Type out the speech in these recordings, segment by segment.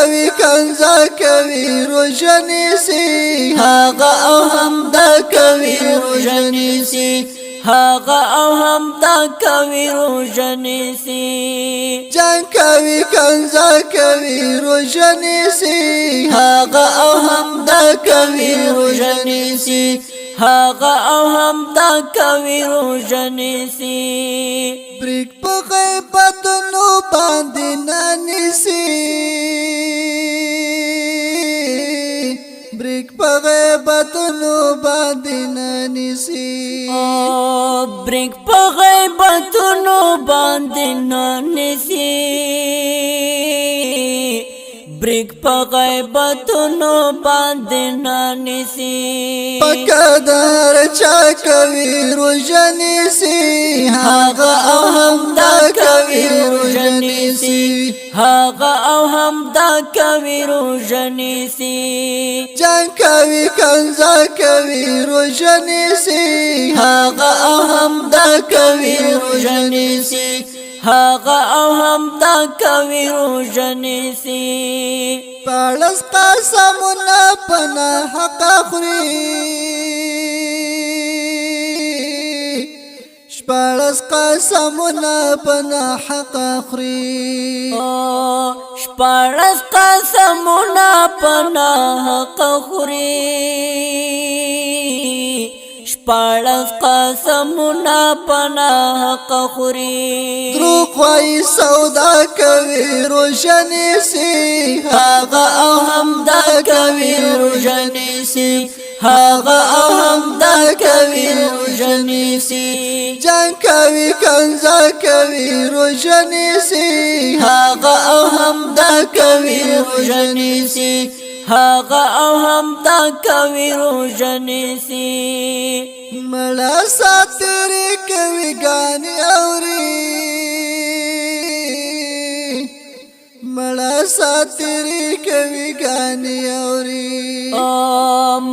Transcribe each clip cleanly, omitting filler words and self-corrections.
کوي کنزا کوي روزنی سی هغه او هم دا کوي روزنی سی هاغا او هم دا کوي روزنی سی جنگ کوي کنزا کوي روزنی سی هغه او هم دا کوي روزنی سی هاغا او هم دا کوي روزنی سی بریک په غیبتونو باندې نانیسی بریک په غیبتونو باندې نانیسی بریک په غیبتونو باندې نانیسی بریک په غیبتونو باندې نانیسی پکدار چا کوي روزنی سی هغه او هم دا کوي روزنی سی هاغا او هم دا کوي روزنی سی جنگ کوي کنزا کوي روزنی سی هغه او هم دا کوي روزنی سی هاغا او هم دا کوي روزنی سی پالس قسمونه پنا حق خوري شپارس قسمونه پنا حق خوري شپارس قسمونه پنا حق خوري شپارس قسمونه پنا حق خوري دروغ وای سودا کوي روزنی سی هغه او هم دا کوي روزنی سی هغه او هم دا کوي روزنی سی جنگ کوي کنزا کوي روزنی سی هغه او هم دا کوي روزنی سی هاغا او هم دا کوي روزنی سی مړه ساتري کوي ګانې اوري مړه ساتري کوي ګانې اوري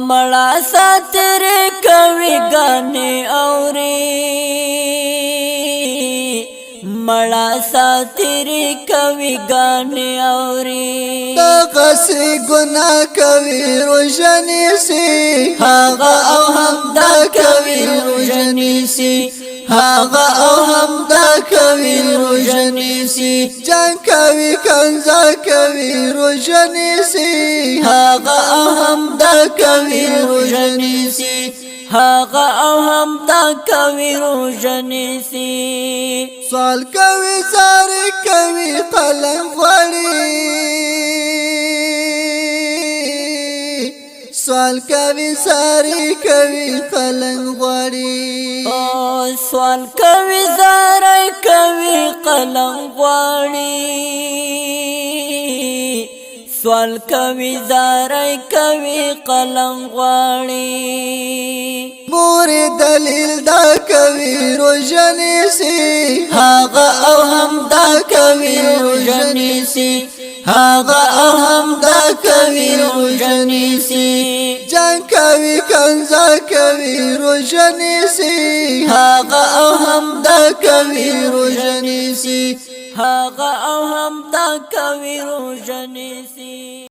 مړه ساتري کوي ګانې اوري مړه ساتري کوي ګانې اوري غسی گناہ کوي روزنی سی هغه او هم دا کوي روزنی سی هغه او هم دا کوي روزنی سی جنگ کوي کنزا کوي روزنی سی هغه او هم دا کوي روزنی سی هاغا او هم دا کوي روزنی سی سوال کوي ساري کوي قلم غړي سوال کوي ساری کوي قلم غواړي سوال کوي زارای کوي قلم غواړي سوال کوي زارای کوي قلم غواړي مور دلیل دا کوي روزنی سی هغه او هم دا کوي روزنی سی هغه او هم دا کوي روزنی سی جنگ کوي کنزا کوي روزنی سی هغه او هم دا کوي روزنی سی هاغا او هم دا کوي روزنی سی